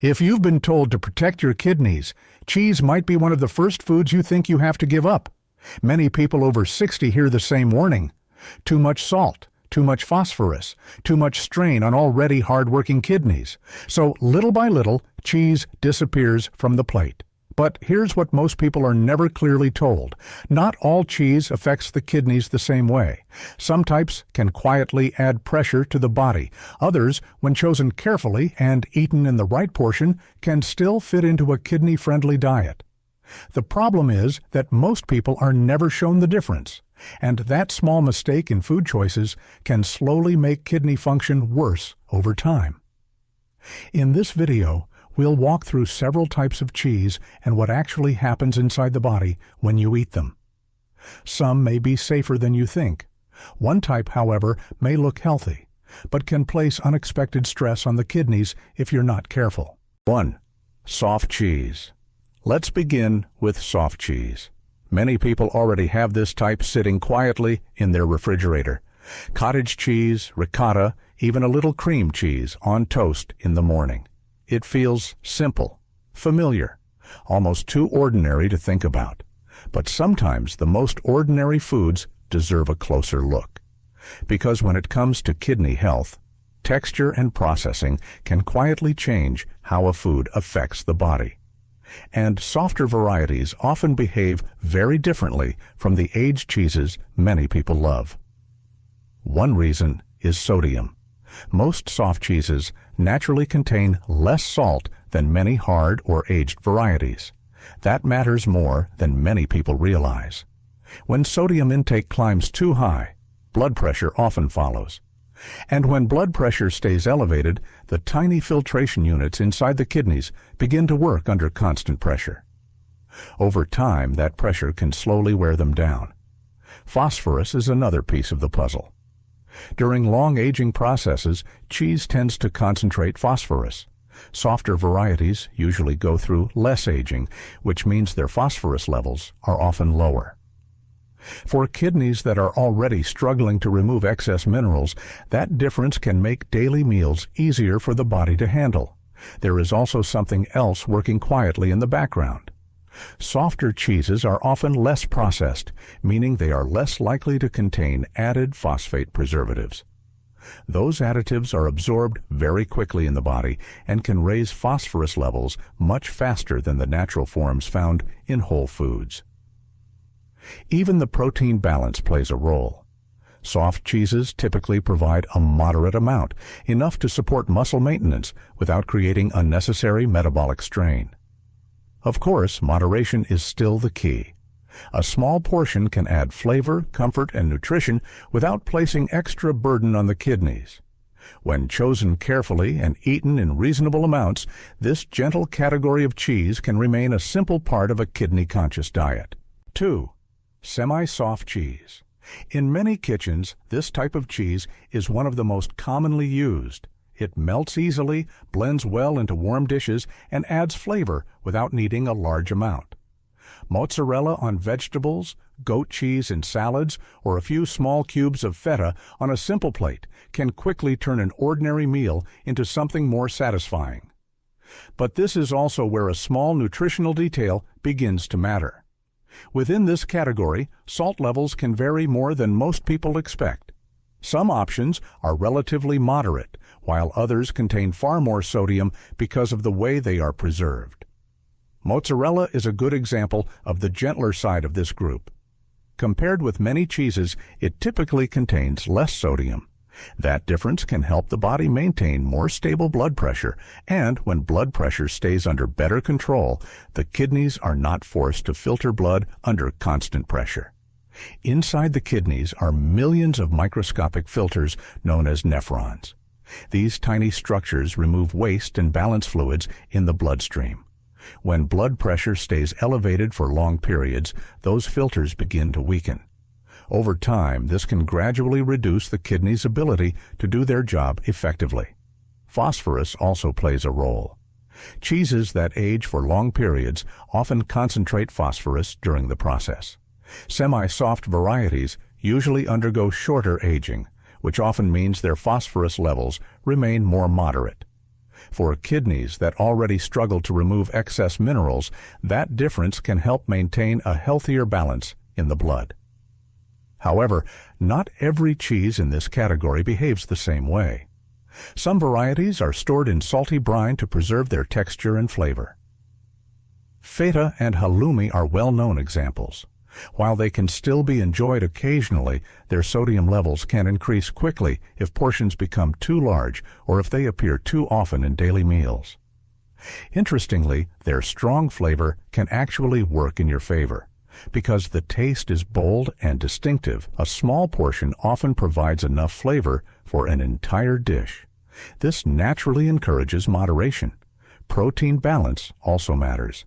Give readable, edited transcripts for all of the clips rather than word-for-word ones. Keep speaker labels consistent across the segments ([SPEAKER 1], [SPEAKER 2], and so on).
[SPEAKER 1] If you've been told to protect your kidneys, cheese might be one of the first foods you think you have to give up. Many people over 60 hear the same warning. Too much salt, too much phosphorus, too much strain on already hard-working kidneys. So little by little, cheese disappears from the plate. But here's what most people are never clearly told. Not all cheese affects the kidneys the same way. Some types can quietly add pressure to the body. Others, when chosen carefully and eaten in the right portion, can still fit into a kidney-friendly diet. The problem is that most people are never shown the difference, and that small mistake in food choices can slowly make kidney function worse over time. In this video, we'll walk through several types of cheese and what actually happens inside the body when you eat them. Some may be safer than you think. One type, however, may look healthy, but can place unexpected stress on the kidneys if you're not careful. 1. Soft cheese. Let's begin with soft cheese. Many people already have this type sitting quietly in their refrigerator. Cottage cheese, ricotta, even a little cream cheese on toast in the morning. It feels simple, familiar, almost too ordinary to think about. But sometimes the most ordinary foods deserve a closer look. Because when it comes to kidney health, texture and processing can quietly change how a food affects the body. And softer varieties often behave very differently from the aged cheeses many people love. One reason is sodium. Most soft cheeses naturally contain less salt than many hard or aged varieties. That matters more than many people realize. When sodium intake climbs too high, blood pressure often follows. And when blood pressure stays elevated, the tiny filtration units inside the kidneys begin to work under constant pressure. Over time, that pressure can slowly wear them down. Phosphorus is another piece of the puzzle. During long aging processes, cheese tends to concentrate phosphorus. Softer varieties usually go through less aging, which means their phosphorus levels are often lower. For kidneys that are already struggling to remove excess minerals, that difference can make daily meals easier for the body to handle. There is also something else working quietly in the background. Softer cheeses are often less processed, meaning they are less likely to contain added phosphate preservatives. Those additives are absorbed very quickly in the body and can raise phosphorus levels much faster than the natural forms found in whole foods. Even the protein balance plays a role. Soft cheeses typically provide a moderate amount, enough to support muscle maintenance without creating unnecessary metabolic strain. Of course, moderation is still the key. A small portion can add flavor, comfort, and nutrition without placing extra burden on the kidneys. When chosen carefully and eaten in reasonable amounts, this gentle category of cheese can remain a simple part of a kidney-conscious diet. 2. Semi-soft cheese. In many kitchens, this type of cheese is one of the most commonly used. It melts easily, blends well into warm dishes, and adds flavor without needing a large amount. Mozzarella on vegetables, goat cheese in salads, or a few small cubes of feta on a simple plate can quickly turn an ordinary meal into something more satisfying. But this is also where a small nutritional detail begins to matter. Within this category, salt levels can vary more than most people expect. Some options are relatively moderate, while others contain far more sodium because of the way they are preserved. Mozzarella is a good example of the gentler side of this group. Compared with many cheeses, it typically contains less sodium. That difference can help the body maintain more stable blood pressure, and when blood pressure stays under better control, the kidneys are not forced to filter blood under constant pressure. Inside the kidneys are millions of microscopic filters known as nephrons. These tiny structures remove waste and balance fluids in the bloodstream. When blood pressure stays elevated for long periods, those filters begin to weaken. Over time, this can gradually reduce the kidney's ability to do their job effectively. Phosphorus also plays a role. Cheeses that age for long periods often concentrate phosphorus during the process. Semi-soft varieties usually undergo shorter aging, which often means their phosphorus levels remain more moderate. For kidneys that already struggle to remove excess minerals, that difference can help maintain a healthier balance in the blood. However, not every cheese in this category behaves the same way. Some varieties are stored in salty brine to preserve their texture and flavor. Feta and halloumi are well-known examples. While they can still be enjoyed occasionally, their sodium levels can increase quickly if portions become too large or if they appear too often in daily meals. Interestingly, their strong flavor can actually work in your favor. Because the taste is bold and distinctive, a small portion often provides enough flavor for an entire dish. This naturally encourages moderation. Protein balance also matters.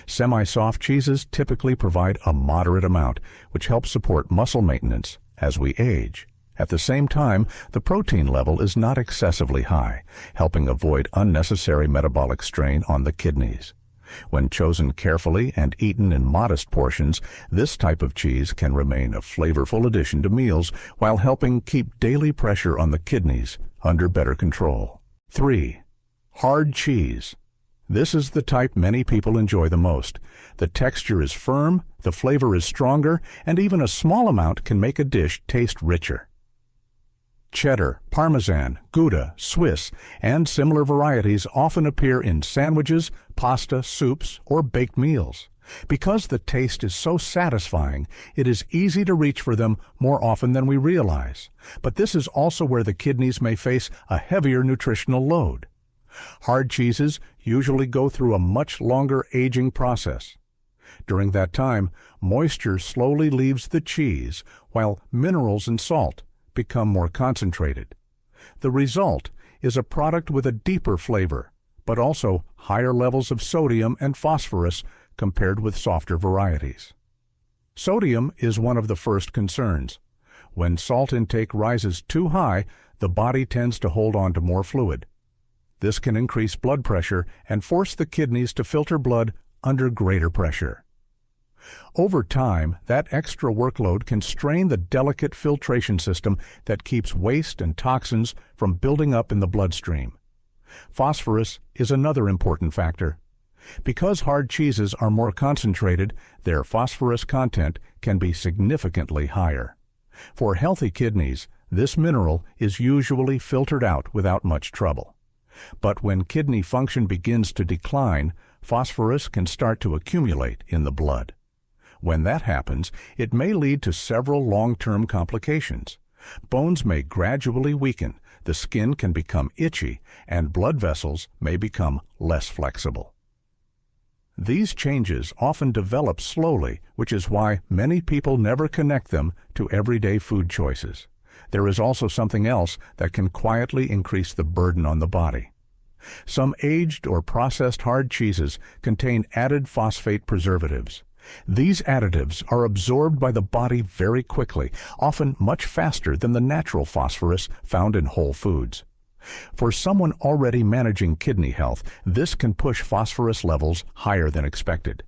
[SPEAKER 1] Semi-soft cheeses typically provide a moderate amount, which helps support muscle maintenance as we age. At the same time, the protein level is not excessively high, helping avoid unnecessary metabolic strain on the kidneys. When chosen carefully and eaten in modest portions, this type of cheese can remain a flavorful addition to meals while helping keep daily pressure on the kidneys under better control. 3. Hard cheese. This is the type many people enjoy the most. The texture is firm, the flavor is stronger, and even a small amount can make a dish taste richer. Cheddar, Parmesan, Gouda, Swiss, and similar varieties often appear in sandwiches, pasta, soups, or baked meals. Because the taste is so satisfying, it is easy to reach for them more often than we realize. But this is also where the kidneys may face a heavier nutritional load. Hard cheeses usually go through a much longer aging process. During that time, moisture slowly leaves the cheese, while minerals and salt become more concentrated. The result is a product with a deeper flavor, but also higher levels of sodium and phosphorus compared with softer varieties. Sodium is one of the first concerns. When salt intake rises too high, the body tends to hold on to more fluid. This can increase blood pressure and force the kidneys to filter blood under greater pressure. Over time, that extra workload can strain the delicate filtration system that keeps waste and toxins from building up in the bloodstream. Phosphorus is another important factor. Because hard cheeses are more concentrated, their phosphorus content can be significantly higher. For healthy kidneys, this mineral is usually filtered out without much trouble. But when kidney function begins to decline, phosphorus can start to accumulate in the blood. When that happens, it may lead to several long-term complications. Bones may gradually weaken, the skin can become itchy, and blood vessels may become less flexible. These changes often develop slowly, which is why many people never connect them to everyday food choices. There is also something else that can quietly increase the burden on the body. Some aged or processed hard cheeses contain added phosphate preservatives. These additives are absorbed by the body very quickly, often much faster than the natural phosphorus found in whole foods. For someone already managing kidney health, this can push phosphorus levels higher than expected.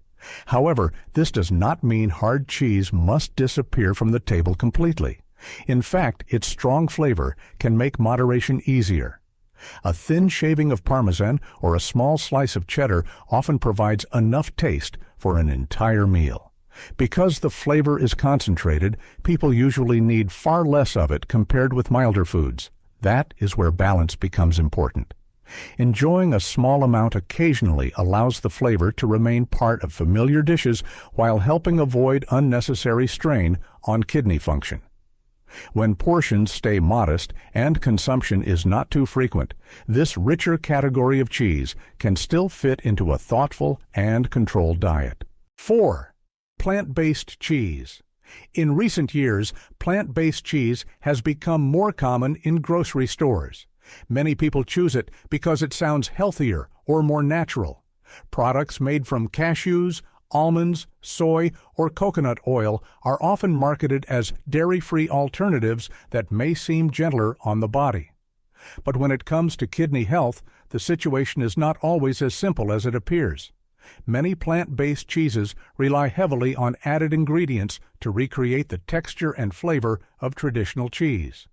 [SPEAKER 1] However, this does not mean hard cheese must disappear from the table completely. In fact, its strong flavor can make moderation easier. A thin shaving of Parmesan or a small slice of cheddar often provides enough taste for an entire meal. Because the flavor is concentrated, people usually need far less of it compared with milder foods. That is where balance becomes important. Enjoying a small amount occasionally allows the flavor to remain part of familiar dishes while helping avoid unnecessary strain on kidney function. When portions stay modest and consumption is not too frequent, this richer category of cheese can still fit into a thoughtful and controlled diet. 4. Plant-based cheese. In recent years, plant-based cheese has become more common in grocery stores. Many people choose it because it sounds healthier or more natural. Products made from cashews, almonds, soy, or coconut oil are often marketed as dairy-free alternatives that may seem gentler on the body. But when it comes to kidney health, the situation is not always as simple as it appears. Many plant-based cheeses rely heavily on added ingredients to recreate the texture and flavor of traditional cheese.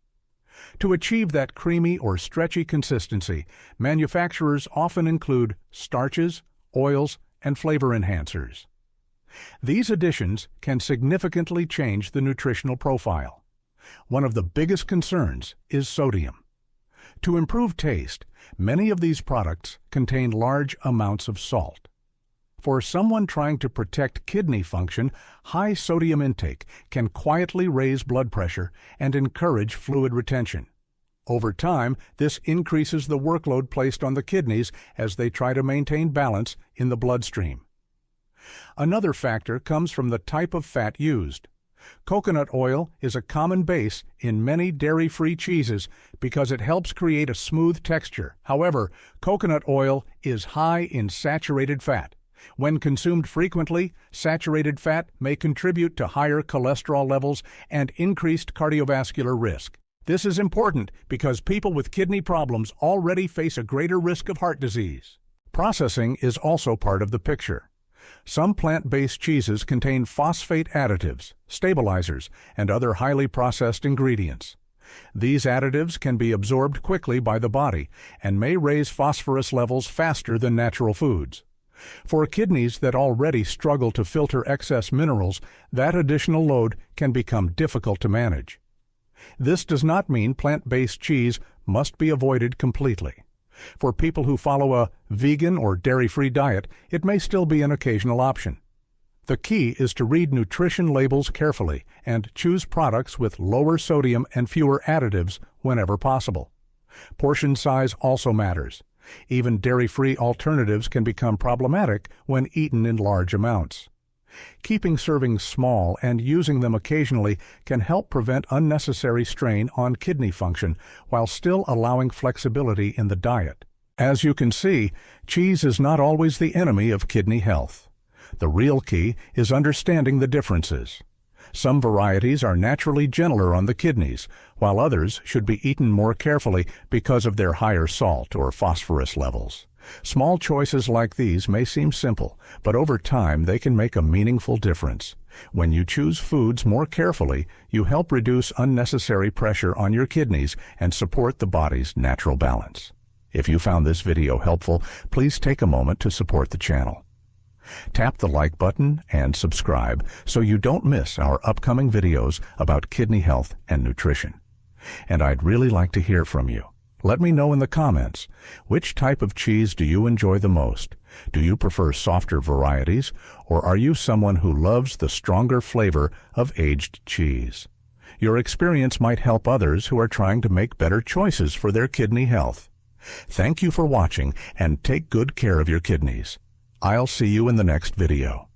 [SPEAKER 1] To achieve that creamy or stretchy consistency, manufacturers often include starches, oils, and flavor enhancers. These additions can significantly change the nutritional profile. One of the biggest concerns is sodium. To improve taste, many of these products contain large amounts of salt. For someone trying to protect kidney function, high sodium intake can quietly raise blood pressure and encourage fluid retention. Over time, this increases the workload placed on the kidneys as they try to maintain balance in the bloodstream. Another factor comes from the type of fat used. Coconut oil is a common base in many dairy-free cheeses because it helps create a smooth texture. However, coconut oil is high in saturated fat. When consumed frequently, saturated fat may contribute to higher cholesterol levels and increased cardiovascular risk. This is important because people with kidney problems already face a greater risk of heart disease. Processing is also part of the picture. Some plant-based cheeses contain phosphate additives, stabilizers, and other highly processed ingredients. These additives can be absorbed quickly by the body and may raise phosphorus levels faster than natural foods. For kidneys that already struggle to filter excess minerals, that additional load can become difficult to manage. This does not mean plant-based cheese must be avoided completely. For people who follow a vegan or dairy-free diet, it may still be an occasional option. The key is to read nutrition labels carefully and choose products with lower sodium and fewer additives whenever possible. Portion size also matters. Even dairy-free alternatives can become problematic when eaten in large amounts. Keeping servings small and using them occasionally can help prevent unnecessary strain on kidney function while still allowing flexibility in the diet. As you can see, cheese is not always the enemy of kidney health. The real key is understanding the differences. Some varieties are naturally gentler on the kidneys, while others should be eaten more carefully because of their higher salt or phosphorus levels. Small choices like these may seem simple, but over time they can make a meaningful difference. When you choose foods more carefully, you help reduce unnecessary pressure on your kidneys and support the body's natural balance. If you found this video helpful, please take a moment to support the channel. Tap the like button and subscribe so you don't miss our upcoming videos about kidney health and nutrition. And I'd really like to hear from you. Let me know in the comments, which type of cheese do you enjoy the most? Do you prefer softer varieties, or are you someone who loves the stronger flavor of aged cheese? Your experience might help others who are trying to make better choices for their kidney health. Thank you for watching, and take good care of your kidneys. I'll see you in the next video.